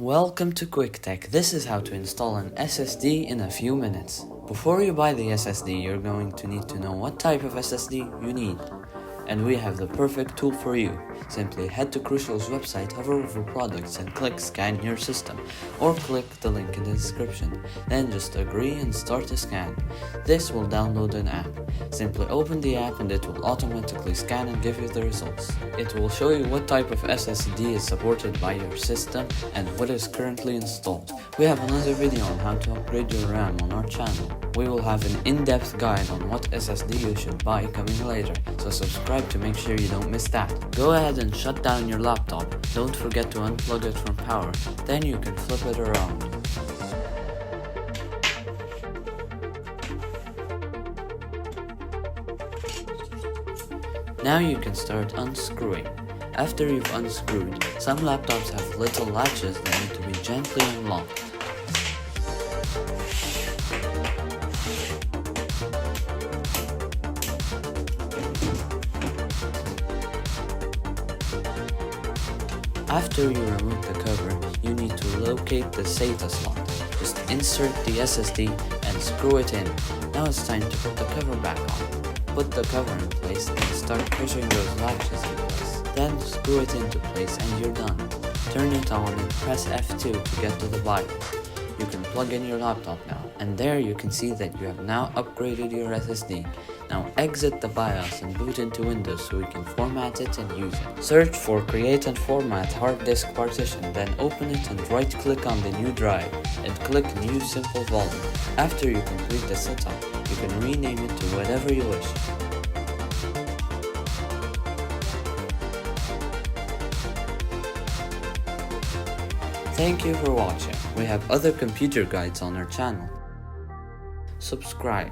Welcome to Quick Tech. This is how to install an SSD in a few minutes. Before you buy the SSD, you're going to need to know what type of SSD you need. And we have the perfect tool for you. Simply head to Crucial's website, hover over products and click scan your system, or click the link in the description. Then just agree and start the scan. This will download an app. Simply open the app and it will automatically scan and give you the results. It will show you what type of SSD is supported by your system and what is currently installed. We have another video on how to upgrade your RAM on our channel. We will have an in-depth guide on what SSD you should buy coming later, so subscribe to make sure you don't miss that. Go ahead and shut down your laptop. Don't forget to unplug it from power, then you can flip it around. Now you can start unscrewing. After you've unscrewed, some laptops have little latches that need to be gently unlocked. After you remove the cover, you need to locate the SATA slot. Just insert the SSD and screw it in. Now it's time to put the cover back on. Put the cover in place and start pushing those latches in place. Then screw it into place and you're done. Turn it on and press F2 to get to the BIOS. You can plug in your laptop now, and there you can see that you have now upgraded your SSD. Now exit the BIOS and boot into Windows so we can format it and use it. Search for Create and Format Hard Disk Partition, then open it and right-click on the new drive and click New Simple Volume. After you complete the setup, you can rename it to whatever you wish. Thank you for watching. We have other computer guides on our channel. Subscribe.